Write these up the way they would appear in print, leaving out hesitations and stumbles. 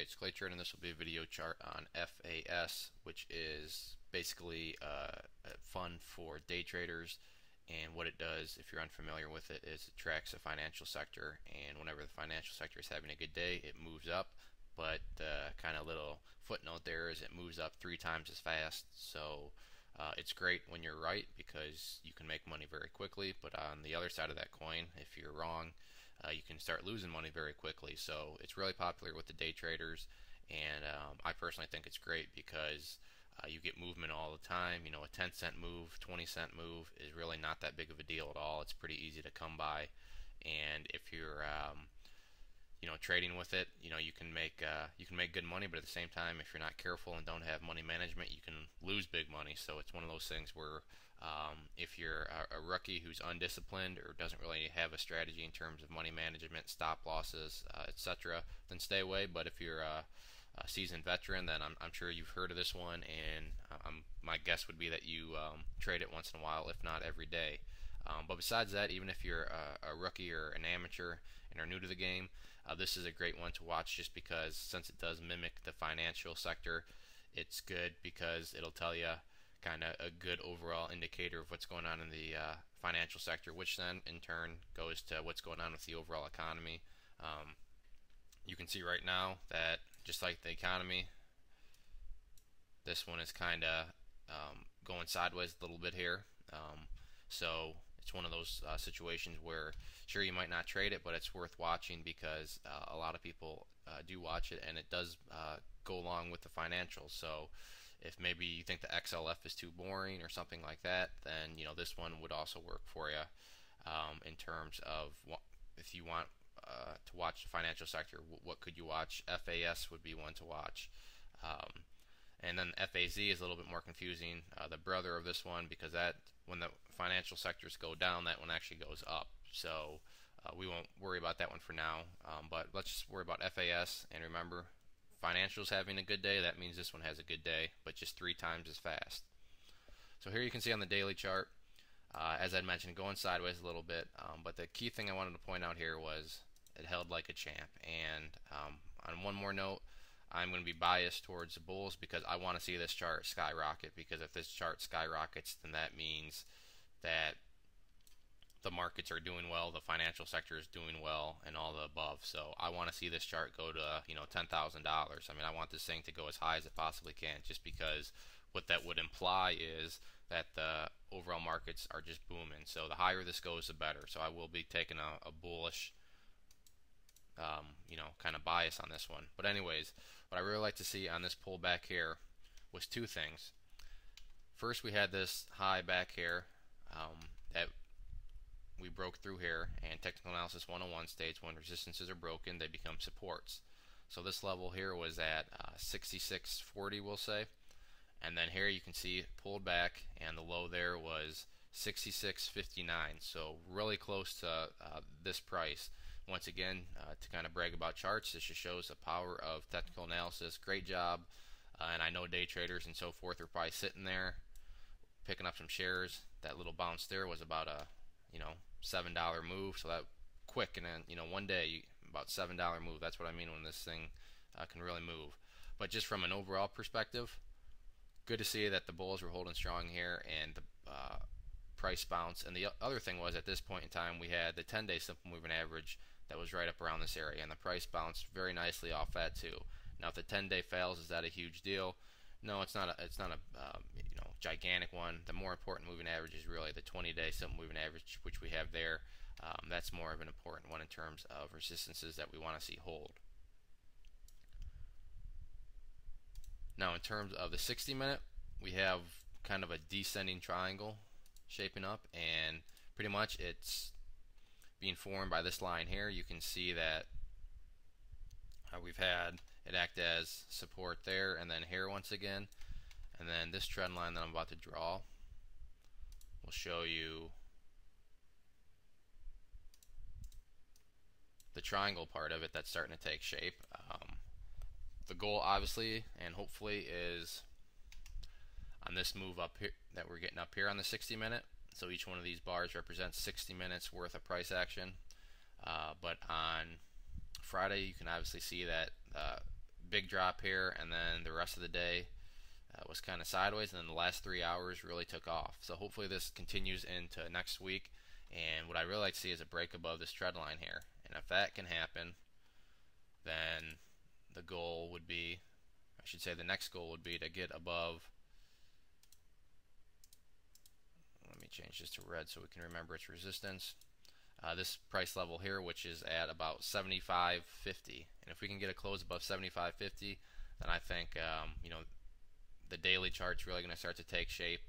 it's Clay Trade, and this will be a video chart on FAS, which is basically fun for day traders. And what it does, if you're unfamiliar with it, is it tracks the financial sector, and whenever the financial sector is having a good day, it moves up. But the kind of little footnote there is it moves up 3 times as fast. So it's great when you're right because you can make money very quickly. But on the other side of that coin, if you're wrong, you can start losing money very quickly. So it's really popular with the day traders, and I personally think it's great because you get movement all the time. You know, a 10-cent move, 20-cent move is really not that big of a deal at all. It's pretty easy to come by, and if you're trading with it, you can make good money. But at the same time, if you're not careful and don't have money management, you can lose big money. So it's one of those things where if you're a rookie who's undisciplined or doesn't really have a strategy in terms of money management, stop losses, etc., then stay away. But if you're a seasoned veteran, then I'm sure you've heard of this one, and my guess would be that you trade it once in a while, if not every day. But besides that, even if you're a rookie or an amateur and are new to the game, this is a great one to watch just because since it does mimic the financial sector, it's good because it'll tell you kind of a good overall indicator of what's going on in the financial sector, which then in turn goes to what's going on with the overall economy. You can see right now that just like the economy, this one is kind of going sideways a little bit here. So it's one of those situations where sure you might not trade it, but it's worth watching because a lot of people do watch it, and it does go along with the financials. So if maybe you think the XLF is too boring or something like that, then this one would also work for you in terms of if you want to watch the financial sector, what could you watch? FAS would be one to watch. And then FAZ is a little bit more confusing, the brother of this one, because that when the financial sectors go down, that one actually goes up. So we won't worry about that one for now. But let's just worry about FAS, and remember, financials having a good day, that means this one has a good day, but just 3 times as fast. So here you can see on the daily chart, as I mentioned, going sideways a little bit. But the key thing I wanted to point out here was it held like a champ. And on one more note, I'm going to be biased towards the bulls because I want to see this chart skyrocket, because if this chart skyrockets, then that means that the markets are doing well, the financial sector is doing well, and all the above. So I want to see this chart go to $10,000. I mean, I want this thing to go as high as it possibly can, just because what that would imply is that the overall markets are just booming. So the higher this goes, the better. So I will be taking a bullish kind of bias on this one. But anyways, what I really like to see on this pullback here was 2 things. First, we had this high back here that we broke through here, and technical analysis 101 states when resistances are broken, they become supports. So this level here was at 66.40, we'll say, and then here you can see it pulled back, and the low there was 66.59. So really close to this price. Once again, to kind of brag about charts, this just shows the power of technical analysis. Great job. And I know day traders and so forth are probably sitting there picking up some shares. That little bounce there was about a $7 move. So that quick, and then one day about $7 move. That's what I mean when this thing can really move. But just from an overall perspective, good to see that the bulls were holding strong here, and the price bounce. And the other thing was, at this point in time, we had the 10-day simple moving average that was right up around this area, and the price bounced very nicely off that too. Now, if the 10-day fails, is that a huge deal? No, it's not a gigantic one. The more important moving average is really the 20-day simple moving average, which we have there. That's more of an important one in terms of resistances that we want to see hold. Now, in terms of the 60-minute, we have kind of a descending triangle shaping up, and pretty much it's being formed by this line here. You can see that we've had it act as support there, and then here once again, and then this trend line that I'm about to draw will show you the triangle part of it that's starting to take shape. The goal, obviously and hopefully, is on this move up here that we're getting up here on the 60-minute. So each one of these bars represents 60 minutes worth of price action. But on Friday, you can obviously see that big drop here, and then the rest of the day was kind of sideways, and then the last 3 hours really took off. So hopefully this continues into next week, and what I really like to see is a break above this trend line here. And if that can happen, then the goal would be, I should say the next goal would be to get above, let me change this to red so we can remember its resistance. This price level here, which is at about 75.50, and if we can get a close above 75.50, then I think the daily chart's really going to start to take shape,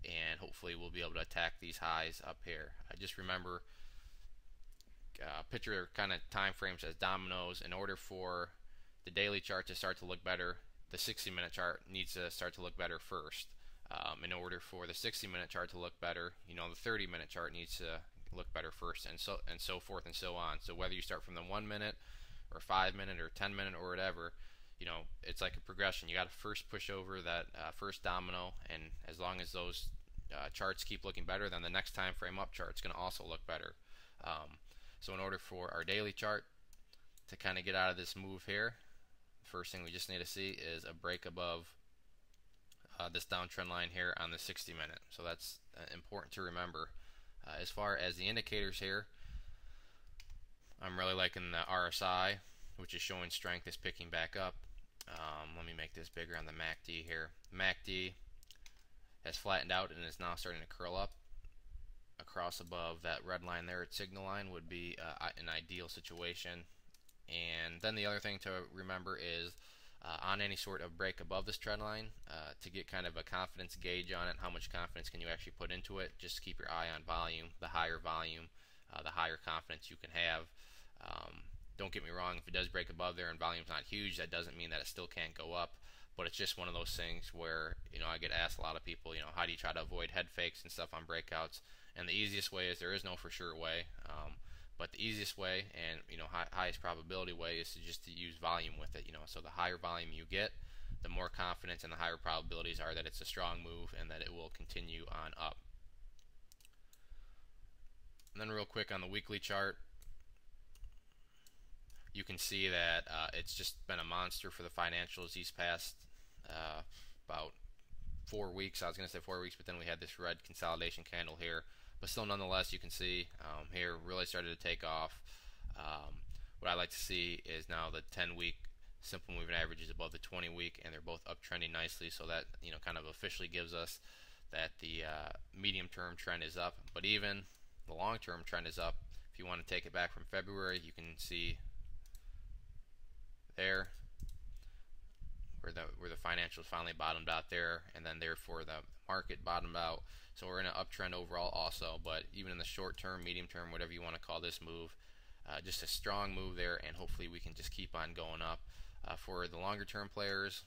and hopefully we'll be able to attack these highs up here. Just remember, picture kind of time frames as dominoes. In order for the daily chart to start to look better, the 60-minute chart needs to start to look better first. In order for the 60-minute chart to look better, the 30-minute chart needs to look better first, and so forth and so on. So whether you start from the 1 minute or 5 minute or 10 minute or whatever, it's like a progression. You got to first push over that first domino, and as long as those charts keep looking better, then the next time frame up chart's going to also look better. So in order for our daily chart to kind of get out of this move here, the first thing we just need to see is a break above this downtrend line here on the 60-minute. So that's important to remember. As far as the indicators here, I'm really liking the RSI, which is showing strength, is picking back up. Let me make this bigger on the MACD here. MACD has flattened out and is now starting to curl up across above that red line there. Its signal line would be an ideal situation. And then the other thing to remember is on any sort of break above this trend line, to get kind of a confidence gauge on it, how much confidence can you actually put into it, just keep your eye on volume. The higher volume, the higher confidence you can have. Don't get me wrong, if it does break above there and volume's not huge, that doesn't mean that it still can't go up, but it's just one of those things where I get asked a lot of people, how do you try to avoid head fakes and stuff on breakouts? And the easiest way is, there is no for sure way, but the easiest way and highest probability way is to use volume with it. So the higher volume you get, the more confidence and the higher probabilities are that it's a strong move and that it will continue on up. And then real quick on the weekly chart, you can see that it's just been a monster for the financials these past about 4 weeks. I was going to say 4 weeks, but then we had this red consolidation candle here. But still, nonetheless, you can see here really started to take off. What I like to see is now the 10-week simple moving average is above the 20-week, and they're both uptrending nicely. So that kind of officially gives us that the medium-term trend is up. But even the long-term trend is up. If you want to take it back from February, you can see there where the financials finally bottomed out there, and then therefore the market bottomed out. So we're in an uptrend overall also, but even in the short term, medium term, whatever you want to call this move, just a strong move there, and hopefully we can just keep on going up. For the longer term players,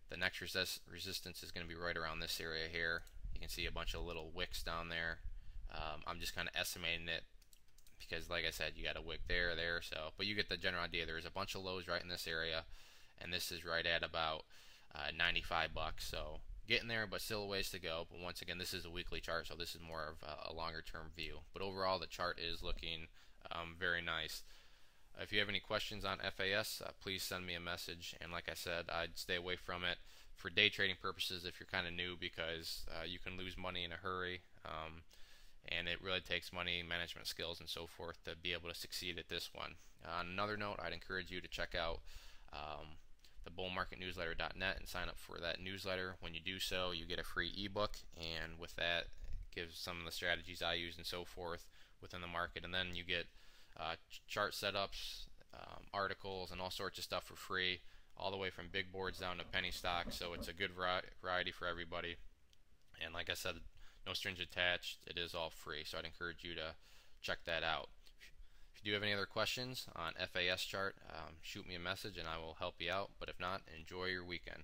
the next resistance is going to be right around this area here. You can see a bunch of little wicks down there. I'm just kind of estimating it because, like I said, you got a wick there, so, but you get the general idea. There's a bunch of lows right in this area, and this is right at about 95 bucks. So getting there, but still a ways to go. But once again, this is a weekly chart, so this is more of a longer term view. But overall, the chart is looking very nice. If you have any questions on FAS, please send me a message. And like I said, I'd stay away from it for day trading purposes if you're kind of new, because you can lose money in a hurry. And it really takes money, management skills, and so forth to be able to succeed at this one. On another note, I'd encourage you to check out the bullmarketnewsletter.net and sign up for that newsletter. When you do so, you get a free ebook, and with that, it gives some of the strategies I use and so forth within the market. And then you get chart setups, articles, and all sorts of stuff for free, all the way from big boards down to penny stocks. So it's a good variety for everybody. And like I said, no strings attached. It is all free, so I'd encourage you to check that out. If you do have any other questions on FAS chart, shoot me a message and I will help you out. But if not, enjoy your weekend.